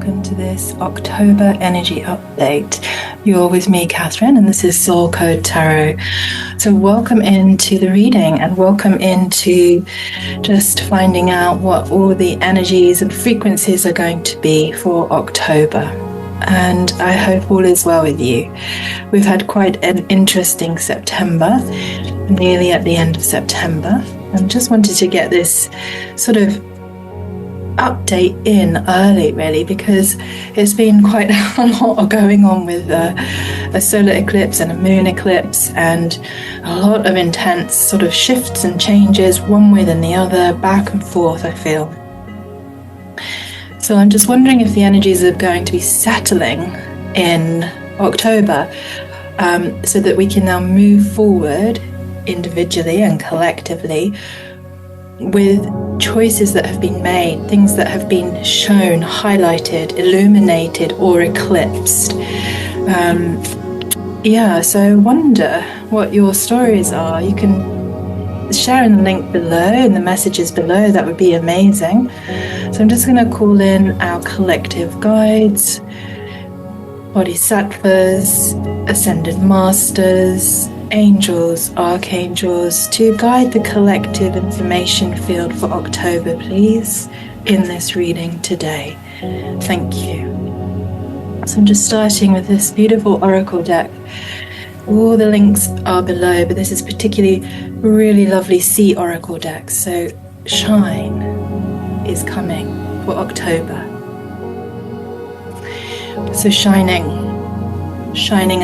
welcome to this October energy update. You're with me, Catherine, and this is SoulCode Tarot. So welcome into the reading and welcome into just finding out what all the energies and frequencies are going to be for October. And I hope all is well with you. We've had quite an interesting September, nearly at the end of September, and just wanted to get this sort of update in early, really, because it's been quite a lot going on with a solar eclipse and a moon eclipse, and a lot of intense sort of shifts and changes, one way than the other, back and forth, I feel. So I'm just wondering if the energies are going to be settling in October, so that we can now move forward individually and collectively with choices that have been made, things that have been shown, highlighted, illuminated, or eclipsed. So I wonder what your stories are. You can share in the link below, in the messages below, that would be amazing. So I'm just going to call in our collective guides, bodhisattvas, ascended masters, angels, archangels, to guide the collective information field for October, please, in this reading today. Thank you. So I'm just starting with this beautiful oracle deck. All the links are below, but this is particularly really lovely sea oracle deck. So shine is coming for October. So shining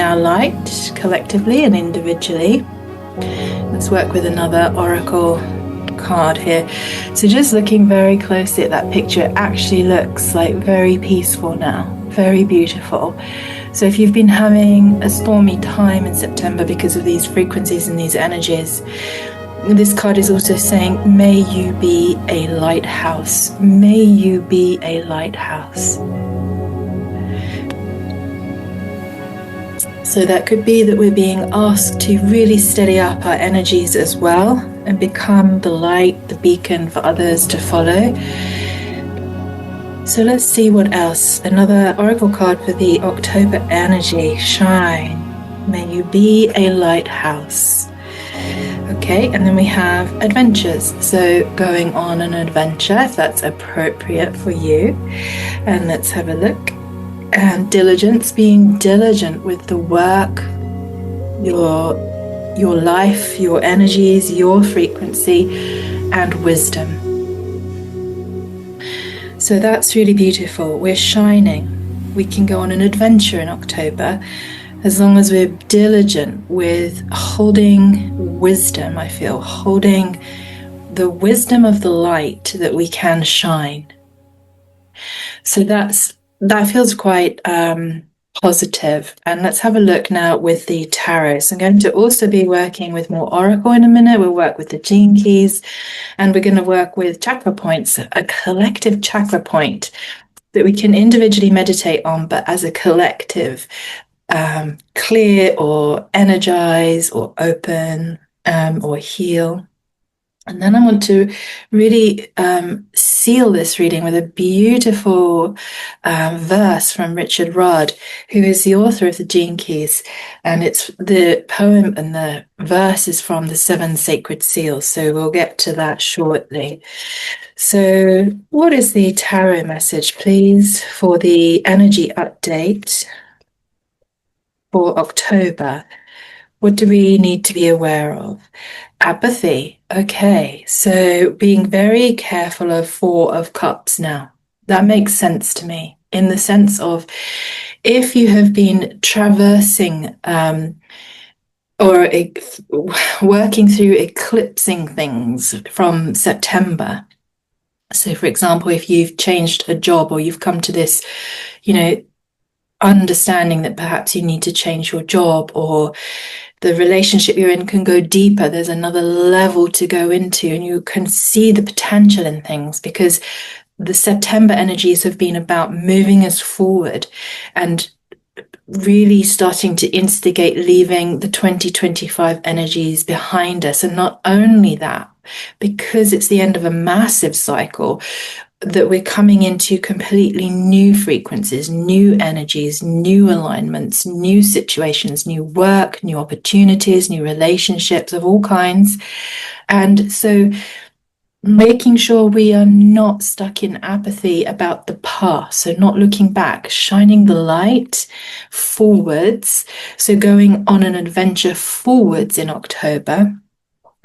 our light collectively and individually. Let's work with another oracle card here. So just looking very closely at that picture, it actually looks like very peaceful now, very beautiful. So if you've been having a stormy time in September because of these frequencies and these energies, this card is also saying, may you be a lighthouse. May you be a lighthouse. So that could be that we're being asked to really steady up our energies as well and become the light, the beacon for others to follow. So let's see what else. Another oracle card for the October energy. Shine. May you be a lighthouse. Okay, and then we have adventures. So going on an adventure, if that's appropriate for you. And let's have a look. And diligence, being diligent with the work, your life, your energies, your frequency, and wisdom. So that's really beautiful. We're shining. We can go on an adventure in October as long as we're diligent with holding wisdom, I feel, holding the wisdom of the light that we can shine. So that feels quite positive. And let's have a look now with the tarot. So I'm going to also be working with more oracle in a minute. We'll work with the gene keys, and we're going to work with chakra points, a collective chakra point that we can individually meditate on, but as a collective, clear or energize or open or heal. And then I want to really seal this reading with a beautiful verse from Richard Rudd, who is the author of the Gene Keys. And it's the poem and the verse is from the 7 Sacred Seals. So we'll get to that shortly. So what is the tarot message, please, for the energy update for October? What do we need to be aware of? Apathy. Okay, so being very careful of 4 of Cups now. That makes sense to me, in the sense of if you have been traversing or working through eclipsing things from September. So for example, if you've changed a job or you've come to this, understanding that perhaps you need to change your job, or the relationship you're in can go deeper. There's another level to go into, and you can see the potential in things, because the September energies have been about moving us forward and really starting to instigate leaving the 2025 energies behind us. And not only that, because it's the end of a massive cycle, that we're coming into completely new frequencies, new energies, new alignments, new situations, new work, new opportunities, new relationships of all kinds. And so making sure we are not stuck in apathy about the past, so not looking back, shining the light forwards, so going on an adventure forwards in October,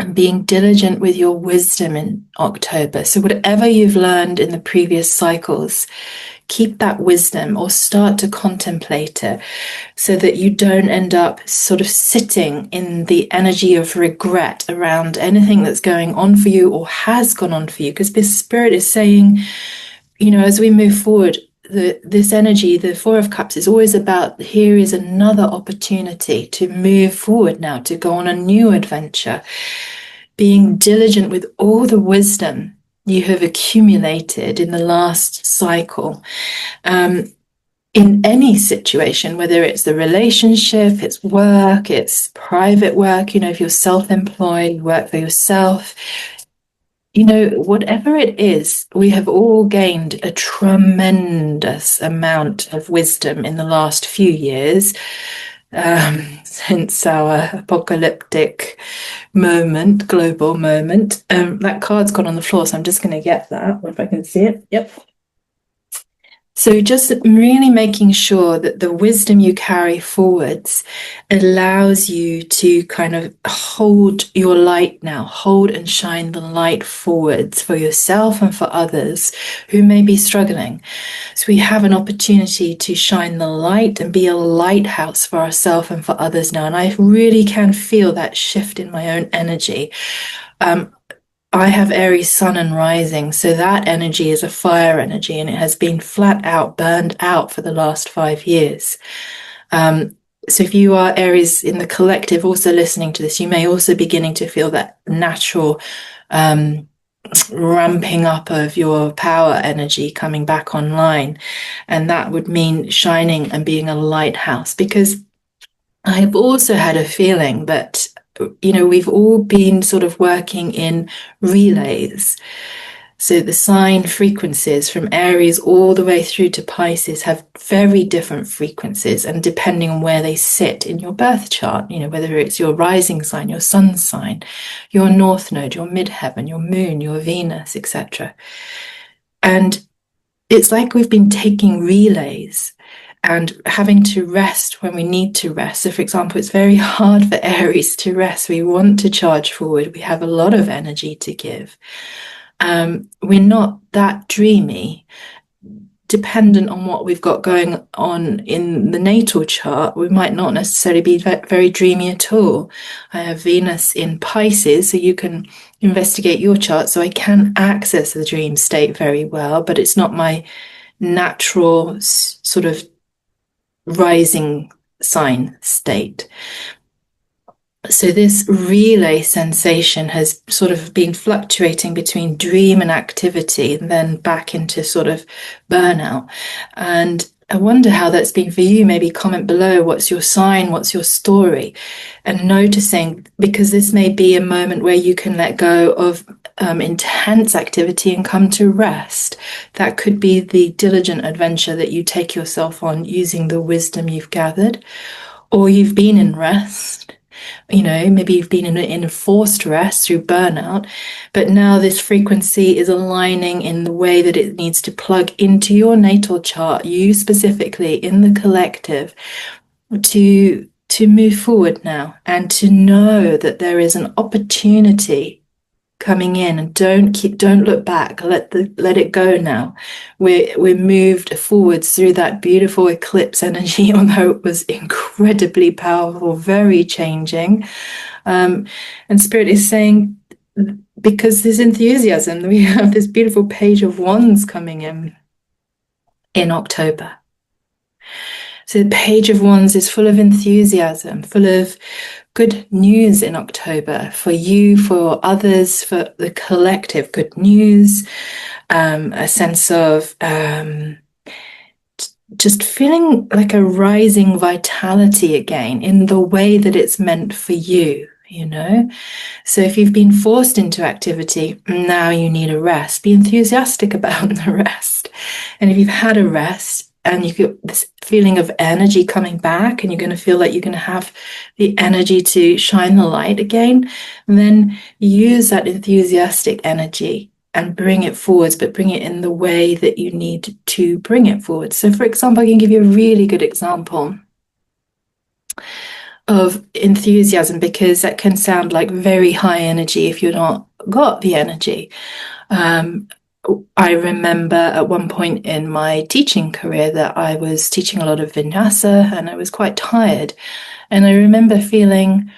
and being diligent with your wisdom in October. So whatever you've learned in the previous cycles, keep that wisdom or start to contemplate it, so that you don't end up sort of sitting in the energy of regret around anything that's going on for you or has gone on for you. Because this spirit is saying, as we move forward, this energy, the Four of Cups, is always about, here is another opportunity to move forward now, to go on a new adventure, being diligent with all the wisdom you have accumulated in the last cycle. In any situation, whether it's the relationship, it's work, it's private work, if you're self-employed, you work for yourself, whatever it is, we have all gained a tremendous amount of wisdom in the last few years, since our apocalyptic moment, global moment. That card's gone on the floor, so I'm just going to get that, if I can see it. Yep. So just really making sure that the wisdom you carry forwards allows you to kind of hold your light now, hold and shine the light forwards for yourself and for others who may be struggling. So we have an opportunity to shine the light and be a lighthouse for ourselves and for others now. And I really can feel that shift in my own energy. I have Aries sun and rising, so that energy is a fire energy, and it has been flat out burned out for the last 5 years. So if you are Aries in the collective also listening to this, you may also be beginning to feel that natural ramping up of your power energy coming back online. And that would mean shining and being a lighthouse, because I've also had a feeling that we've all been sort of working in relays. So the sign frequencies from Aries all the way through to Pisces have very different frequencies, and depending on where they sit in your birth chart, whether it's your rising sign, your sun sign, your north node, your midheaven, your moon, your Venus, etc. And it's like we've been taking relays and having to rest when we need to rest. So, for example, it's very hard for Aries to rest. We want to charge forward. We have a lot of energy to give. We're not that dreamy. Dependent on what we've got going on in the natal chart, we might not necessarily be very dreamy at all. I have Venus in Pisces, so you can investigate your chart. So I can access the dream state very well, but it's not my natural sort of rising sign state. So this relay sensation has sort of been fluctuating between dream and activity, and then back into sort of burnout. And I wonder how that's been for you. Maybe comment below, what's your sign, what's your story? And noticing, because this may be a moment where you can let go of intense activity and come to rest. That could be the diligent adventure that you take yourself on using the wisdom you've gathered. Or you've been in rest, maybe you've been in a forced rest through burnout, but now this frequency is aligning in the way that it needs to plug into your natal chart, you specifically in the collective, to move forward now, and to know that there is an opportunity coming in, and don't look back. Let it go now. We're moved forwards through that beautiful eclipse energy, although it was incredibly powerful, very changing. And Spirit is saying, because there's enthusiasm, we have this beautiful Page of Wands coming in October. So the Page of Wands is full of enthusiasm, full of good news in October for you, for others, for the collective. Good news, a sense of just feeling like a rising vitality again in the way that it's meant for you. you know? So if you've been forced into activity, now you need a rest. Be enthusiastic about the rest. And if you've had a rest and you get this feeling of energy coming back, and you're going to feel like you're going to have the energy to shine the light again, then use that enthusiastic energy and bring it forwards, but bring it in the way that you need to bring it forward. So, for example, I can give you a really good example of enthusiasm, because that can sound like very high energy if you're not got the energy. I remember at one point in my teaching career that I was teaching a lot of vinyasa and I was quite tired. And I remember feeling,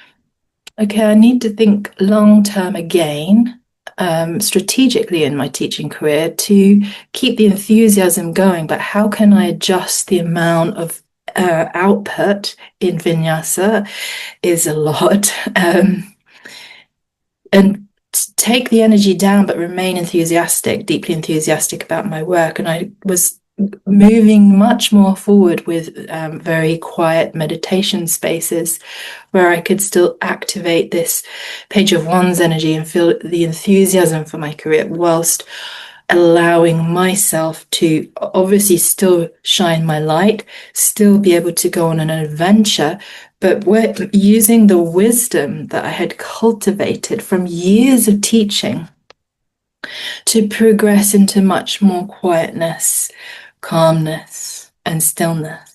okay, I need to think long term again, strategically in my teaching career to keep the enthusiasm going. But how can I adjust the amount of output in vinyasa is a lot. And take the energy down, but remain enthusiastic, deeply enthusiastic about my work. And I was moving much more forward with very quiet meditation spaces where I could still activate this page of wands energy and feel the enthusiasm for my career, whilst allowing myself to obviously still shine my light, still be able to go on an adventure, but we're using the wisdom that I had cultivated from years of teaching to progress into much more quietness, calmness, and stillness.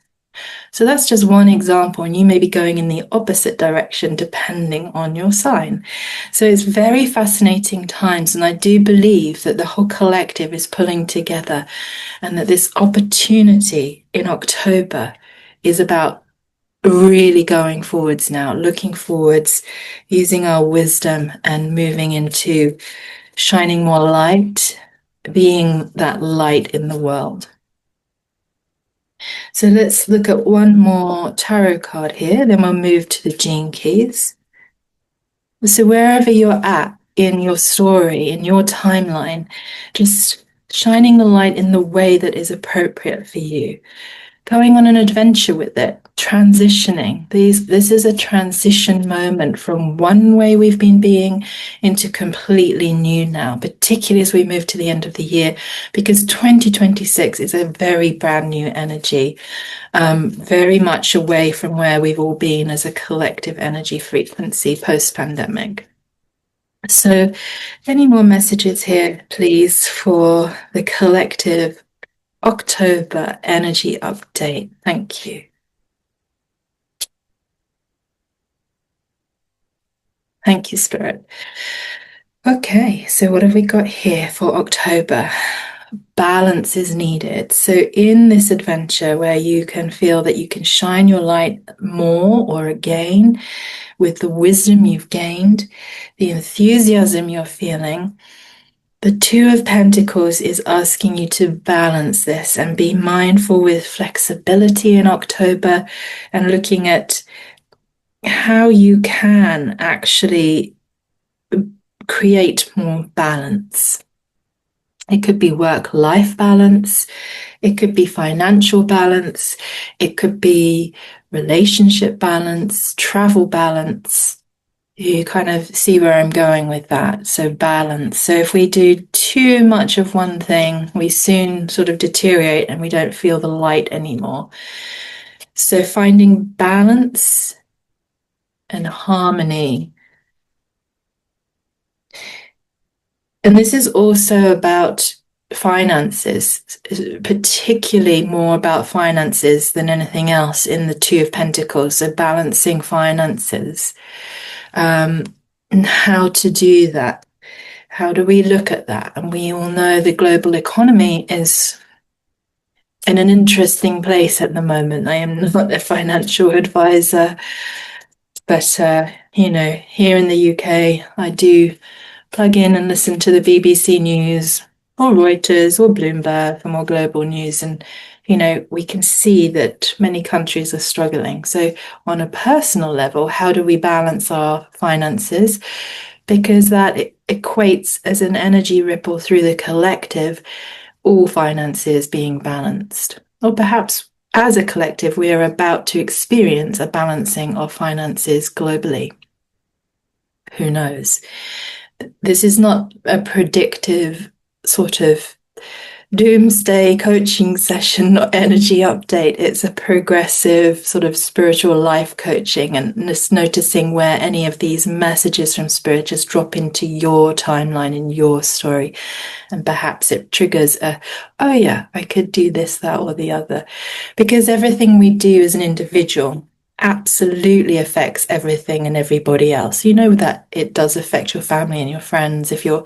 So that's just one example, and you may be going in the opposite direction depending on your sign. So it's very fascinating times, and I do believe that the whole collective is pulling together, and that this opportunity in October is about really going forwards now, looking forwards, using our wisdom and moving into shining more light, being that light in the world. So let's look at one more tarot card here, then we'll move to the gene keys. So wherever you're at in your story, in your timeline, just shining the light in the way that is appropriate for you. Going on an adventure with it, transitioning. This is a transition moment from one way we've been being into completely new now, particularly as we move to the end of the year, because 2026 is a very brand new energy, very much away from where we've all been as a collective energy frequency post-pandemic. So any more messages here, please, for the collective October energy update? Thank you. Thank you, Spirit. Okay, so what have we got here for October? Balance is needed. So in this adventure where you can feel that you can shine your light more or again with the wisdom you've gained, the enthusiasm you're feeling, the Two of Pentacles is asking you to balance this and be mindful with flexibility in October, and looking at how you can actually create more balance. It could be work-life balance, it could be financial balance, it could be relationship balance, travel balance. You kind of see where I'm going with that. So balance. So if we do too much of one thing, we soon sort of deteriorate and we don't feel the light anymore. So finding balance and harmony. And this is also about finances, particularly more about finances than anything else in the Two of Pentacles. So balancing finances. And how to do that. How do we look at that? And we all know the global economy is in an interesting place at the moment. I am not a financial advisor, but here in the UK, I do plug in and listen to the BBC News or Reuters or Bloomberg for more global news. And, we can see that many countries are struggling. So on a personal level, how do we balance our finances? Because that equates as an energy ripple through the collective, all finances being balanced. Or perhaps as a collective, we are about to experience a balancing of finances globally. Who knows? This is not a predictive sort of doomsday coaching session or energy update. It's a progressive sort of spiritual life coaching, and just noticing where any of these messages from spirit just drop into your timeline in your story. And perhaps it triggers oh yeah, I could do this, that, or the other. Because everything we do as an individual absolutely affects everything and everybody else. You know that it does affect your family and your friends if you're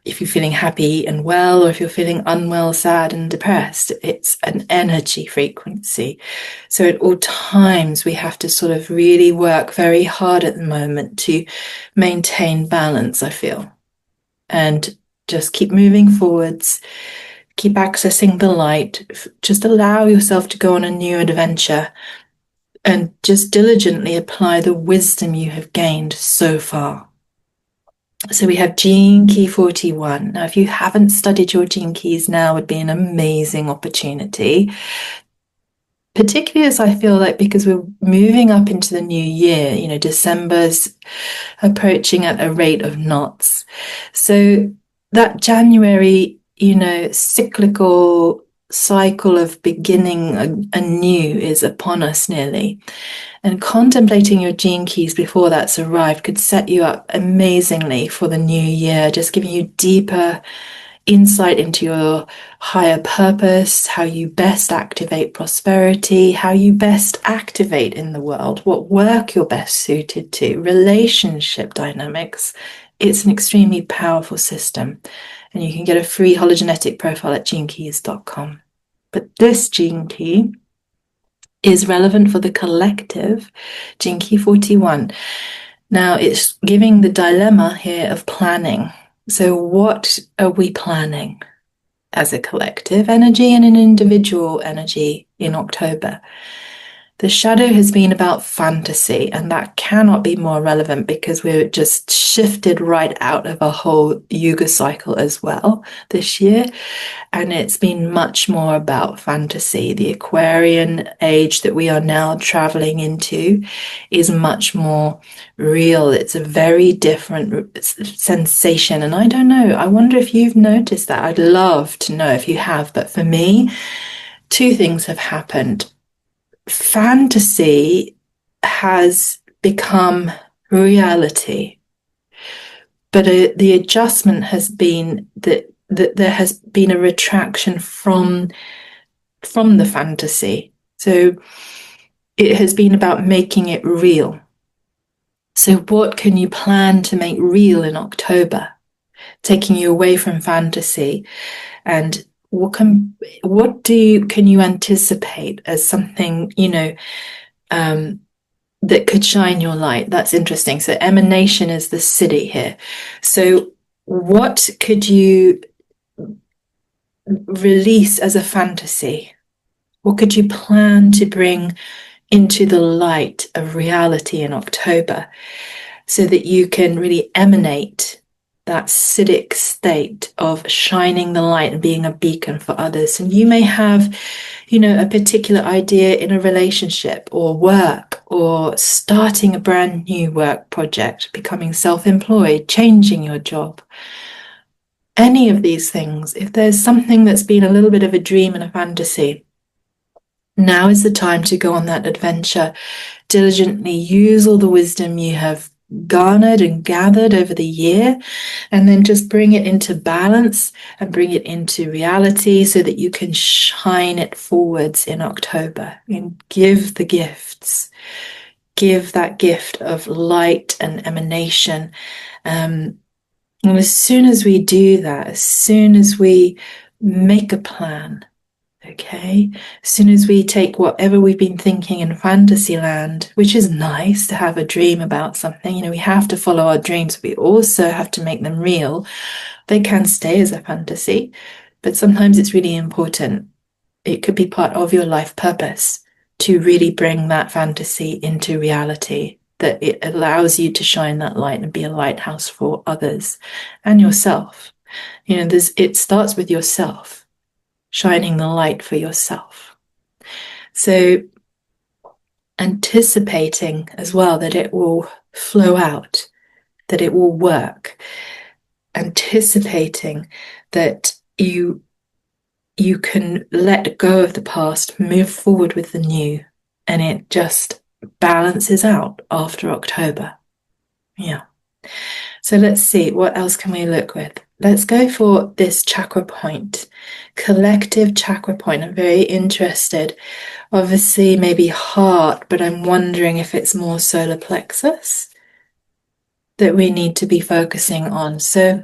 feeling happy and well, or if you're feeling unwell, sad, and depressed. It's an energy frequency. So at all times, we have to sort of really work very hard at the moment to maintain balance, I feel, and just keep moving forwards, keep accessing the light, just allow yourself to go on a new adventure, and just diligently apply the wisdom you have gained so far. So we have Gene Key 41. Now, if you haven't studied your Gene Keys, now would be an amazing opportunity, particularly as I feel like, because we're moving up into the new year, December's approaching at a rate of knots. So that January, cyclical cycle of beginning anew is upon us nearly. And contemplating your gene keys before that's arrived could set you up amazingly for the new year, just giving you deeper insight into your higher purpose, how you best activate prosperity, how you best activate in the world, what work you're best suited to, relationship dynamics. It's an extremely powerful system, and you can get a free hologenetic profile at genekeys.com. But this gene key is relevant for the collective, Gene Key 41. Now, it's giving the dilemma here of planning. So what are we planning as a collective energy and an individual energy in October? The shadow has been about fantasy, and that cannot be more relevant because we're just shifted right out of a whole Yuga cycle as well this year. And it's been much more about fantasy. The Aquarian age that we are now traveling into is much more real. It's a very different sensation. And I don't know, I wonder if you've noticed that. I'd love to know if you have. But for me, two things have happened. Fantasy has become reality, but the adjustment has been that there has been a retraction from the fantasy. So it has been about making it real. So what can you plan to make real in October, taking you away from fantasy? And can you anticipate as something, that could shine your light? That's interesting. So emanation is the city here. So what could you release as a fantasy? What could you plan to bring into the light of reality in October so that you can really emanate that Siddhic state of shining the light and being a beacon for others? And you may have, a particular idea in a relationship or work, or starting a brand new work project, becoming self-employed, changing your job. Any of these things, if there's something that's been a little bit of a dream and a fantasy, now is the time to go on that adventure. Diligently use all the wisdom you have garnered and gathered over the year, and then just bring it into balance and bring it into reality so that you can shine it forwards in October and give the gifts. Give that gift of light and emanation. And as soon as we do that, as soon as we make a plan, okay, as soon as we take whatever we've been thinking in fantasy land, which is nice to have a dream about something, we have to follow our dreams, but we also have to make them real. They can stay as a fantasy, but sometimes it's really important. It could be part of your life purpose to really bring that fantasy into reality, that it allows you to shine that light and be a lighthouse for others and yourself. It starts with yourself, shining the light for yourself. So anticipating as well that it will flow out that it will work, anticipating that you can let go of the past, move forward with the new, and it just balances out after October. Yeah. So let's see, what else can we look with? Let's go for this chakra point, collective chakra point. I'm very interested. Obviously, maybe heart, but I'm wondering if it's more solar plexus that we need to be focusing on. So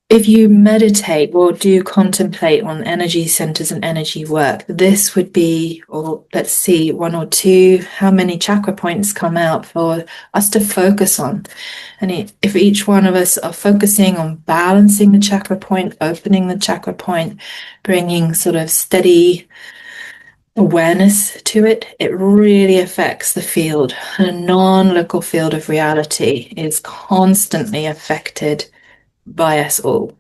if you meditate or do contemplate on energy centers and energy work, this would be, or let's see, one or two, how many chakra points come out for us to focus on. And if each one of us are focusing on balancing the chakra point, opening the chakra point, bringing sort of steady awareness to it, it really affects the field. A non-local field of reality is constantly affected by us all.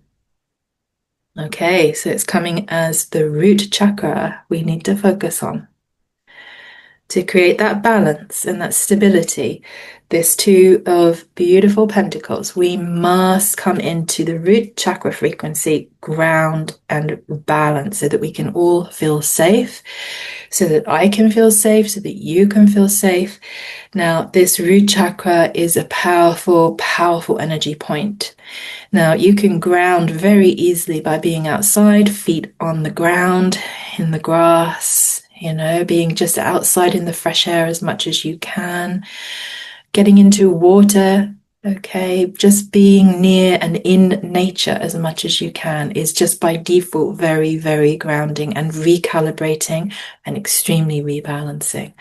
Okay, so it's coming as the root chakra we need to focus on. To create that balance and that stability, this two of beautiful pentacles, we must come into the root chakra frequency, ground and balance so that we can all feel safe, so that I can feel safe, so that you can feel safe. Now, this root chakra is a powerful, powerful energy point. Now, you can ground very easily by being outside, feet on the ground, in the grass, being just outside in the fresh air as much as you can, getting into water, okay, just being near and in nature as much as you can is just by default very, very grounding and recalibrating and extremely rebalancing.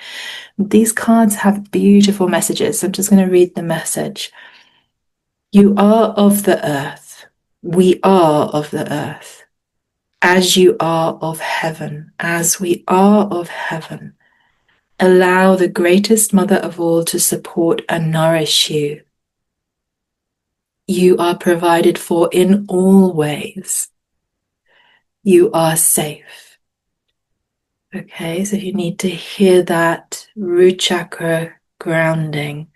These cards have beautiful messages. I'm just going to read the message. You are of the earth. We are of the earth. As you are of heaven, as we are of heaven. Allow the greatest mother of all to support and nourish you. You are provided for in all ways. You are safe. Okay, so you need to hear that root chakra grounding.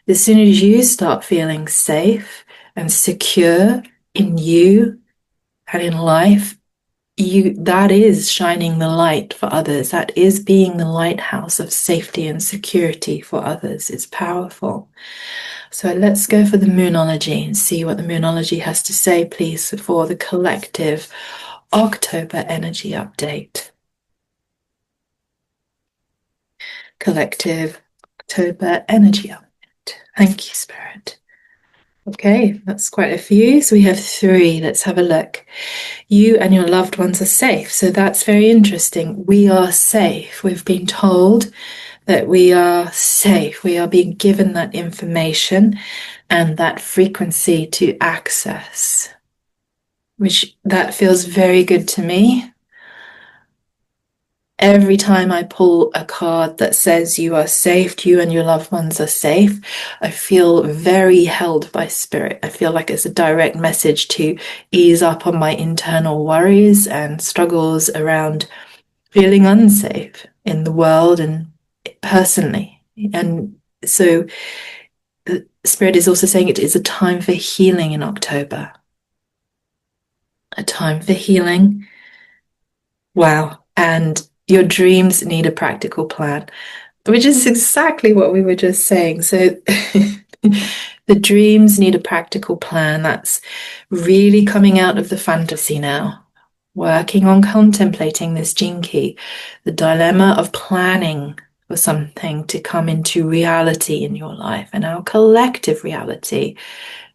As soon as you start feeling safe and secure in you and in life, that is shining the light for others. That is being the lighthouse of safety and security for others. It's powerful. So let's go for the Moonology and see what the Moonology has to say, please, for the collective October energy update. Collective October energy update. Thank you, Spirit. Okay, that's quite a few. So we have 3. Let's have a look. You and your loved ones are safe. So that's very interesting. We are safe. We've been told that we are safe. We are being given that information and that frequency to access, which that feels very good to me. Every time I pull a card that says you are safe, you and your loved ones are safe, I feel very held by spirit. I feel like it's a direct message to ease up on my internal worries and struggles around feeling unsafe in the world and personally. And so the spirit is also saying it is a time for healing in October. A time for healing. Wow. And your dreams need a practical plan, which is exactly what we were just saying. So the dreams need a practical plan. That's really coming out of the fantasy now, working on contemplating this gene key, the dilemma of planning for something to come into reality in your life and our collective reality.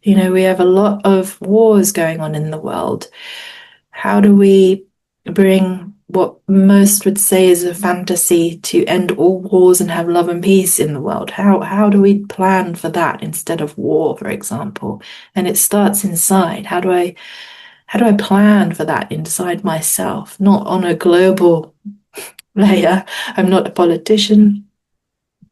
We have a lot of wars going on in the world. How do we bring what most would say is a fantasy to end all wars and have love and peace in the world? How do we plan for that instead of war, for example? And it starts inside. How do I plan for that inside myself? Not on a global layer. I'm not a politician,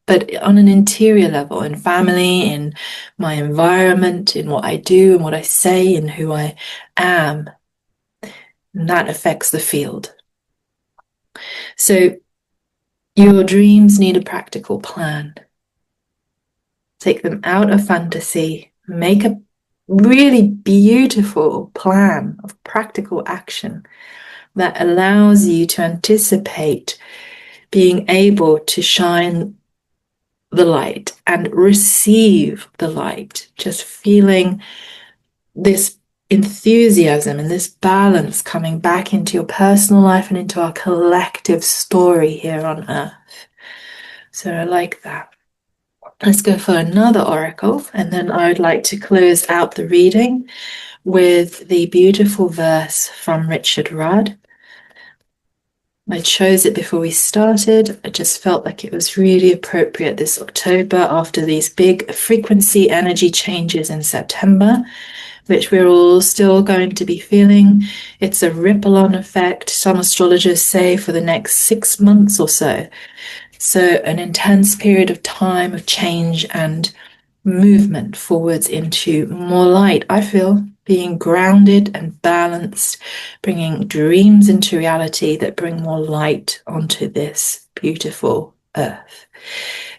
but on an interior level, in family, in my environment, in what I do and what I say and who I am. And that affects the field. So your dreams need a practical plan. take them out of fantasy, make a really beautiful plan of practical action that allows you to anticipate being able to shine the light and receive the light, just feeling this enthusiasm and this balance coming back into your personal life and into our collective story here on earth. So I like that. Let's go for another oracle, and then I would like to close out the reading with the beautiful verse from Richard Rudd. I chose it before we started. I just felt like it was really appropriate this October after these big frequency energy changes in September, which we're all still going to be feeling. It's a ripple-on effect, some astrologers say, for the next 6 months or so. So an intense period of time of change and movement forwards into more light. I feel being grounded and balanced, bringing dreams into reality that bring more light onto this beautiful earth.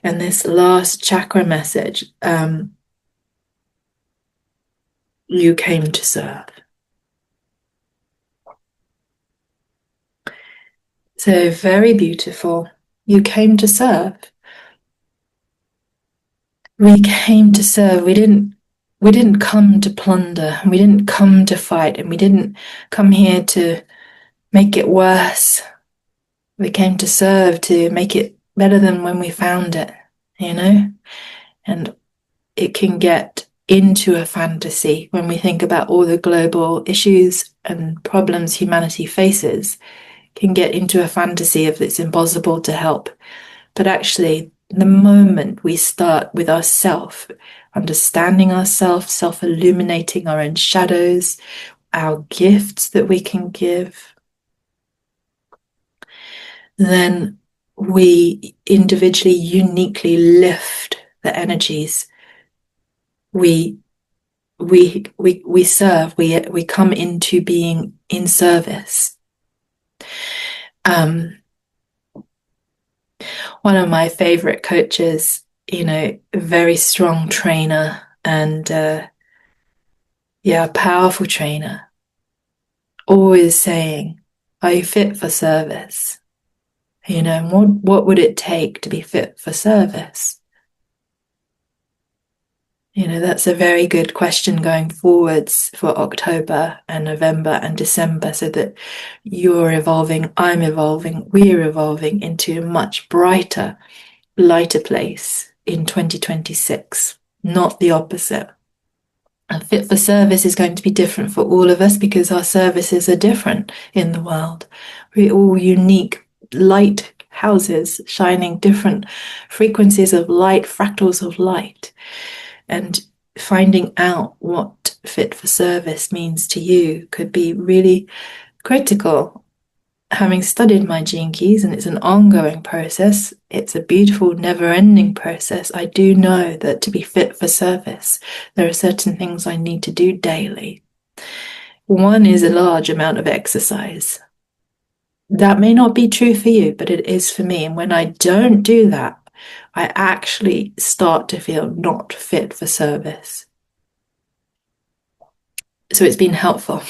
And this last chakra message, you came to serve. So very beautiful. You came to serve. We came to serve. We didn't come to plunder. We didn't come to fight, and we didn't come here to make it worse. We came to serve, to make it better than when we found it, you know? And it can get into a fantasy when we think about all the global issues and problems humanity faces. Can get into a fantasy of it's impossible to help. But actually, the moment we start with ourself, understanding ourselves, self-illuminating our own shadows, our gifts that we can give, then we individually, uniquely lift the energies. We serve. We come into being in service. One of my favorite coaches, a very strong trainer and powerful trainer, always saying, are you fit for service? What would it take to be fit for service? That's a very good question going forwards for October and November and December, so that you're evolving, I'm evolving, we're evolving into a much brighter, lighter place in 2026, not the opposite. And fit for service is going to be different for all of us because our services are different in the world. We're all unique light houses shining different frequencies of light, fractals of light. And finding out what fit for service means to you could be really critical. Having studied my gene keys, and it's an ongoing process, it's a beautiful, never-ending process, I do know that to be fit for service, there are certain things I need to do daily. One is a large amount of exercise. That may not be true for you, but it is for me. And when I don't do that, I actually start to feel not fit for service. So it's been helpful.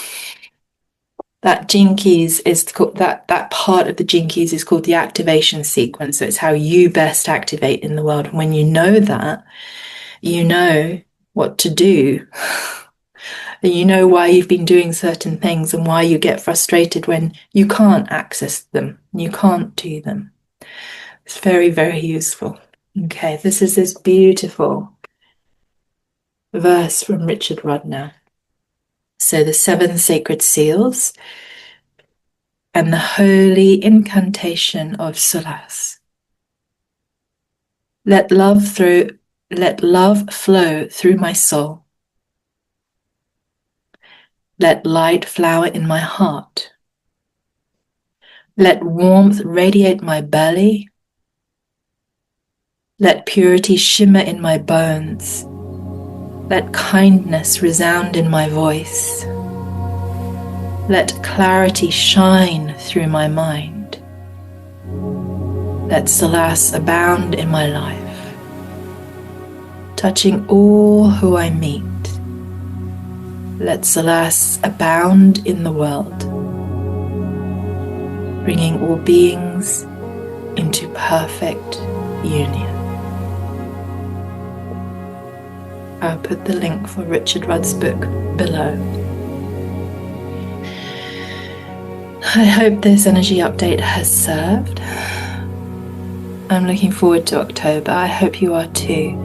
That gene keys is called, that part of the gene keys is called the activation sequence. So it's how you best activate in the world. And when you know that, you know what to do. And you know why you've been doing certain things and why you get frustrated when you can't access them, you can't do them. It's very, very useful. Okay, this is this beautiful verse from Richard Rudd now. So the 7 sacred seals and the holy incantation of Solace. Let love flow through my soul. Let light flower in my heart. Let warmth radiate my belly. Let purity shimmer in my bones. Let kindness resound in my voice. Let clarity shine through my mind. Let solace abound in my life. touching all who I meet. Let solace abound in the world, bringing all beings into perfect union. I'll put the link for Richard Rudd's book below. I hope this energy update has served. I'm looking forward to October. I hope you are too.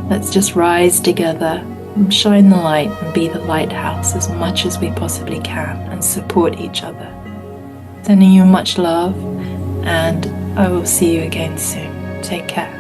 Let's just rise together and shine the light and be the lighthouse as much as we possibly can and support each other. Sending you much love, and I will see you again soon. Take care.